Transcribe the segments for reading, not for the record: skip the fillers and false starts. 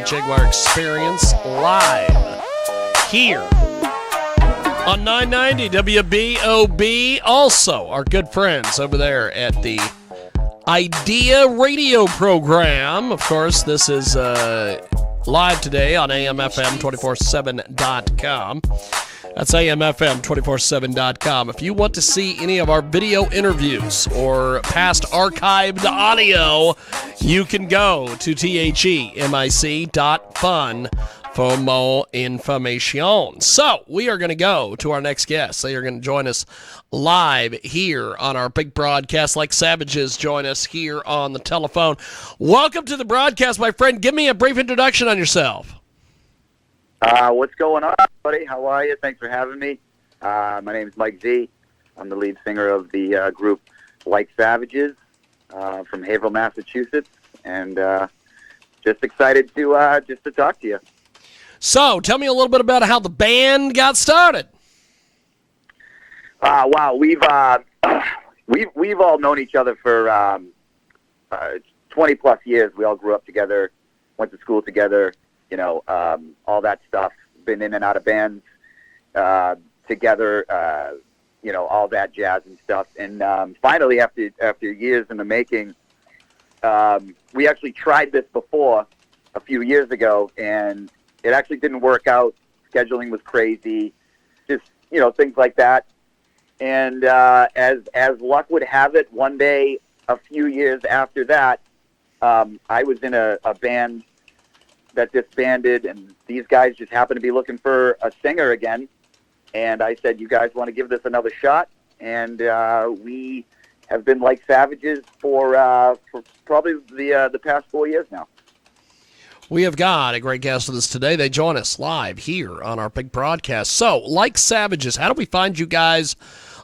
Jaguar Experience live here on 990 WBOB. Also, our good friends over there at the Idea radio program. Of course, this is live today on AMFM247.com. That's AMFM247.com. If you want to see any of our video interviews or past archived audio, you can go to themic.fun for more information. So, we are going to go to our next guest. They are going to join us live here on our big broadcast. Like Savages join us here on the telephone. Welcome to the broadcast, my friend. Give me a brief introduction on yourself. What's going on, buddy? How are you? Thanks for having me. My name is Mike Z. I'm the lead singer of the group Like Savages from Haverhill, Massachusetts, and just excited to talk to you. So, tell me a little bit about how the band got started. Wow, we've all known each other for 20 plus years. We all grew up together, went to school together. You know, all that stuff. Been in and out of bands together. You know, all that jazz and stuff. And finally, after years in the making, we actually tried this before a few years ago, and it actually didn't work out. Scheduling was crazy, just, you know, things like that. And as luck would have it, one day, a few years after that, I was in a band that disbanded, and these guys just happened to be looking for a singer again. And I said, you guys want to give this another shot? And we have been Like Savages for probably the past 4 years now. We have got a great guest with us today. They join us live here on our big broadcast. So, Like Savages, how do we find you guys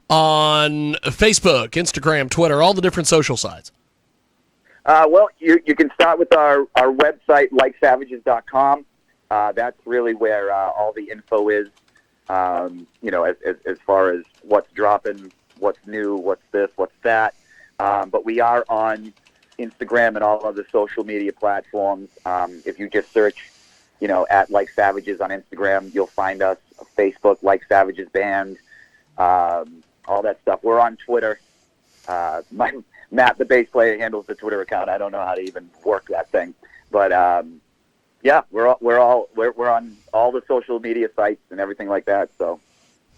on Facebook, Instagram, Twitter, all the different social sites? Well, you can start with our website, likesavages.com. That's really where all the info is, you know, as far as what's dropping, what's new, what's this, what's that. But we are on Instagram and all other social media platforms. If you just search, you know, at Like Savages on Instagram, you'll find us. Facebook, Like Savages Band, all that stuff. We're on Twitter. Matt, the bass player, handles the Twitter account. I don't know how to even work that thing, but yeah, we're on all the social media sites and everything like that. So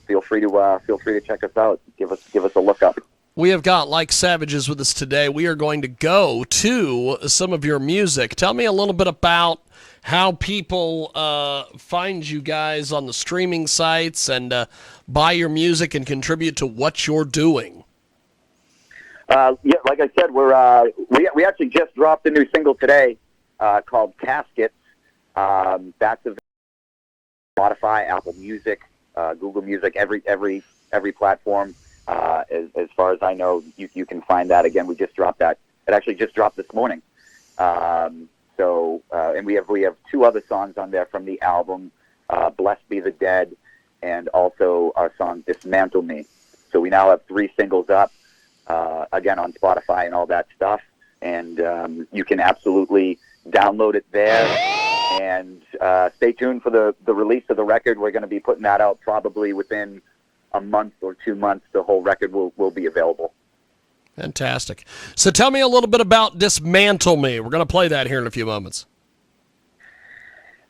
feel free to check us out. Give us a look up. We have got Like Savages with us today. We are going to go to some of your music. Tell me a little bit about how people find you guys on the streaming sites and buy your music and contribute to what you're doing. Yeah, like I said, we actually just dropped a new single today called Caskets. That's available on Spotify, Apple Music, Google Music, every platform. As far as I know, you can find that. Again, we just dropped that. It actually just dropped this morning. And we have two other songs on there from the album, Blessed Be the Dead, and also our song Dismantle Me. So we now have 3 singles up. Again, on Spotify and all that stuff. And you can absolutely download it there. And stay tuned for the release of the record. We're going to be putting that out probably within a month or 2 months. The whole record will be available. Fantastic. So tell me a little bit about Dismantle Me. We're going to play that here in a few moments.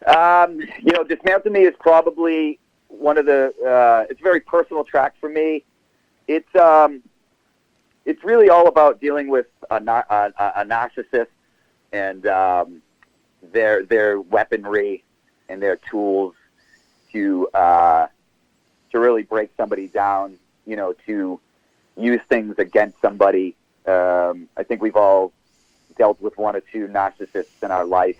You know, Dismantle Me is probably one of the, it's a very personal track for me. It's really all about dealing with a narcissist and their weaponry and their tools to really break somebody down, you know, to use things against somebody. I think we've all dealt with 1 or 2 narcissists in our life,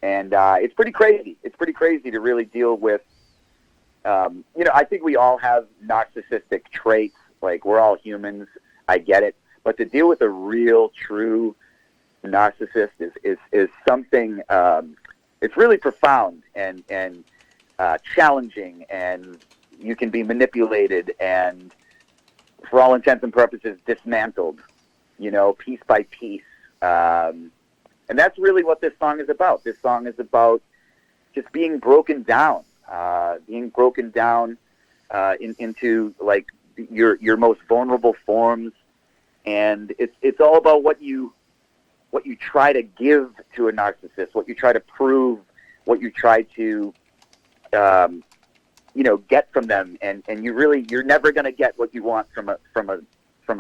and it's pretty crazy. It's pretty crazy to really deal with. You know, I think we all have narcissistic traits. Like, we're all humans. I get it, but to deal with a real, true narcissist is something. It's really profound and challenging, and you can be manipulated and, for all intents and purposes, dismantled. You know, piece by piece. And that's really what this song is about. This song is about just being broken down, into like your most vulnerable forms, and it's all about what you try to give to a narcissist, what you try to prove, what you try to get from them, and you're never going to get what you want from a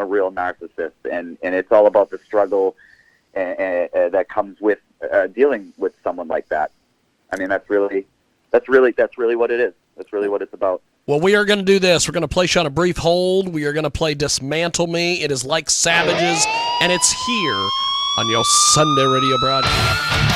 real narcissist, and it's all about the struggle that comes with dealing with someone like that. I mean, that's really what it is. That's really what it's about. Well, we are going to do this. We're going to place you on a brief hold. We are going to play Dismantle Me. It is Like Savages, and it's here on your Sunday radio broadcast.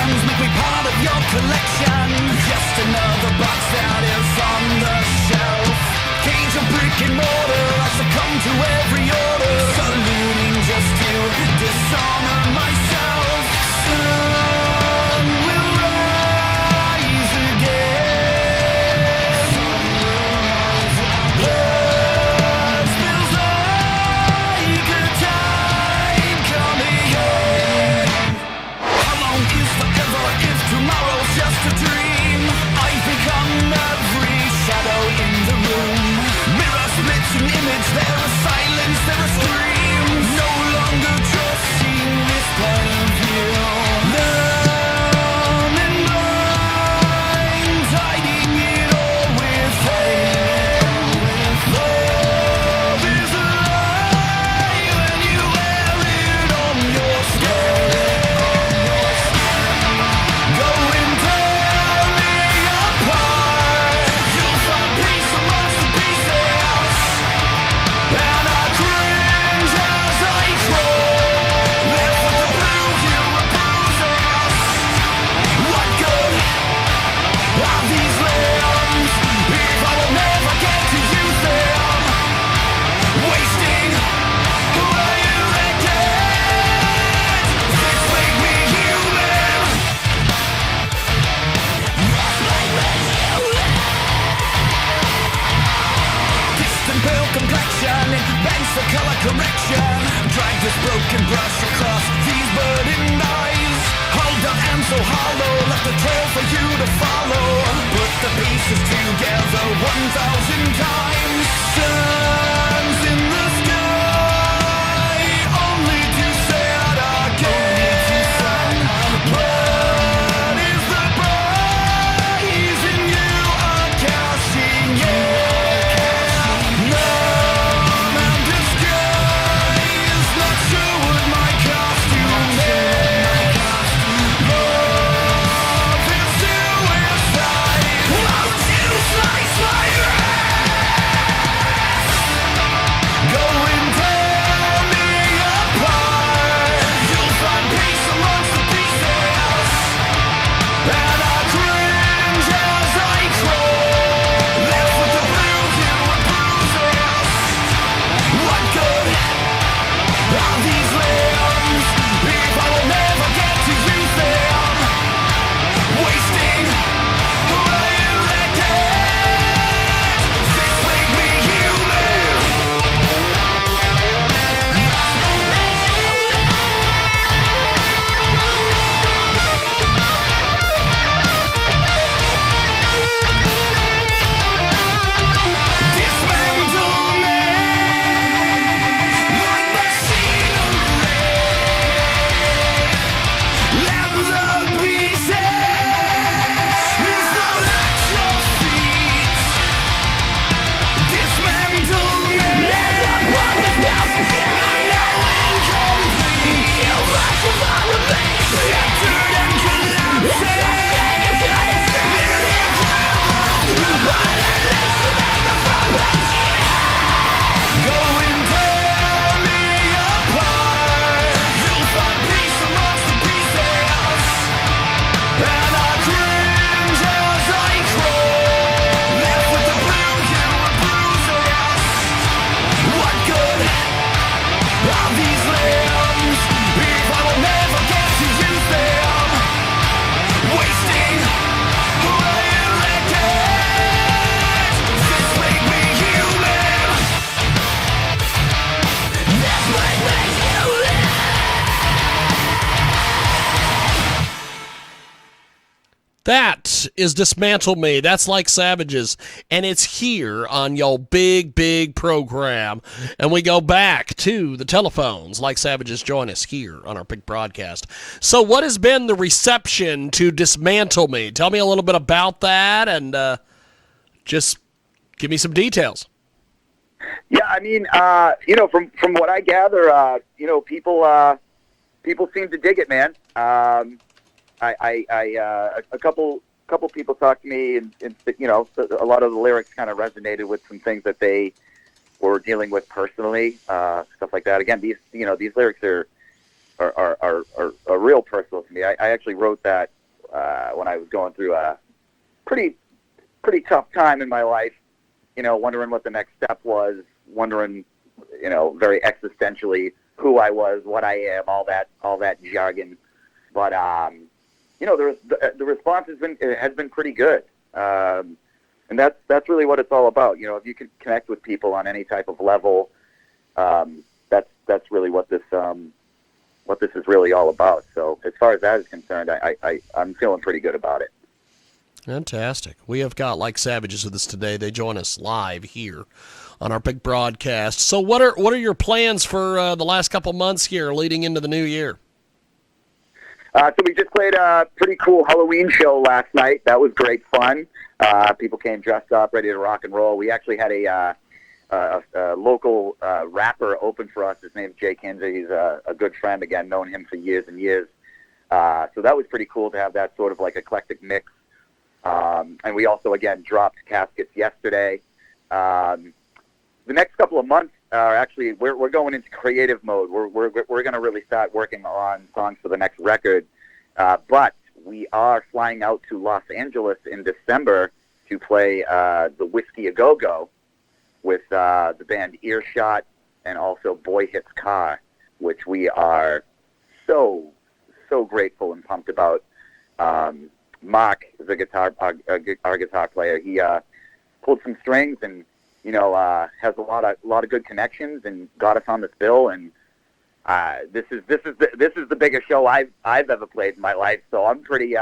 Make me part of your collection. Just another box that is on the shelf. Cage of brick and mortar, I succumb to every order. Saluting just to dishonor myself. Sun will rise again. Blood spills like a tide coming in. How long is forever if tomorrow's just a dream? I've become every shadow in the room. Mirror splits an image, there is silence, there is scream. No longer trusting this point of view. Numb and blind, hiding it all with pain. Love is a lie when you wear it on your skin. Go and tear me apart. You'll find peace amongst the pieces, and I cringe as I crawl. Left with the blue hue of bruises. What good are these limbs if I will never get to use them? Wasting away again. This made me human. Distant pale complexion, it bends for color correction. Drag this broken brush across these burdened eyes. Hold up and so hollow, left a trail for you to follow. Put the pieces together 1,000 times. Suns in the sky, only to set again. What is the prize in you are cashing in? Numb and disguised, not sure what my costume is. Love is suicide. Won't you slice my wrist? That is Dismantle Me. That's Like Savages. And it's here on your big, big program. And we go back to the telephones. Like Savages join us here on our big broadcast. So what has been the reception to Dismantle Me? Tell me a little bit about that and just give me some details. Yeah, I mean, from what I gather, people seem to dig it, man. A couple people talked to me, and a lot of the lyrics kind of resonated with some things that they were dealing with personally, stuff like that. Again, these lyrics are real personal to me. I actually wrote that when I was going through a pretty tough time in my life. Wondering what the next step was, wondering, very existentially who I was, what I am, all that jargon. But the response has been pretty good, and that's really what it's all about. If you can connect with people on any type of level, that's really what this is really all about. So as far as that is concerned, I'm feeling pretty good about it. Fantastic. We have got Like Savages with us today. They join us live here on our big broadcast. So what are your plans for the last couple months here leading into the new year? So we just played a pretty cool Halloween show last night. That was great fun. People came dressed up, ready to rock and roll. We actually had a local rapper open for us. His name's Jay Kinzer. He's a good friend, again, known him for years and years. So that was pretty cool to have that sort of like eclectic mix. And we also, again, dropped Caskets yesterday. The next couple of months are actually, we're going into creative mode. We're going to really start working on songs for the next record. But we are flying out to Los Angeles in December to play the Whiskey A Go-Go with the band Earshot and also Boy Hits Car, which we are so grateful and pumped about. Mark is our guitar player. He pulled some strings and has a lot of good connections and got us on this bill. And this is the biggest show I've ever played in my life. So I'm pretty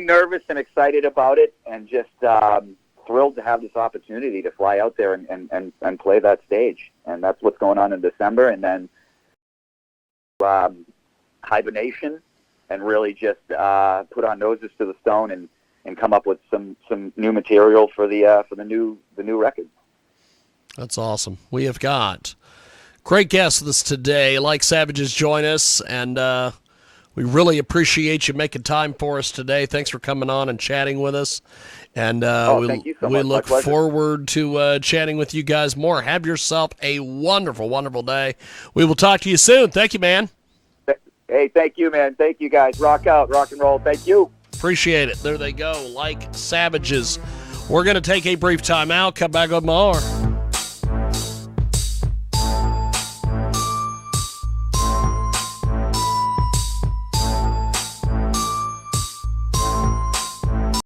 nervous and excited about it, and just thrilled to have this opportunity to fly out there and play that stage. And that's what's going on in December. And then hibernation. And really just put our noses to the stone and come up with some new material for the new record. That's awesome. We have got great guests with us today. Like Savages join us, and we really appreciate you making time for us today. Thanks for coming on and chatting with us. And thank you so much. We look forward to chatting with you guys more. Have yourself a wonderful, wonderful day. We will talk to you soon. Thank you, man. Hey, thank you, man. Thank you, guys. Rock out, rock and roll. Thank you. Appreciate it. There they go, Like Savages. We're going to take a brief time out, come back with more.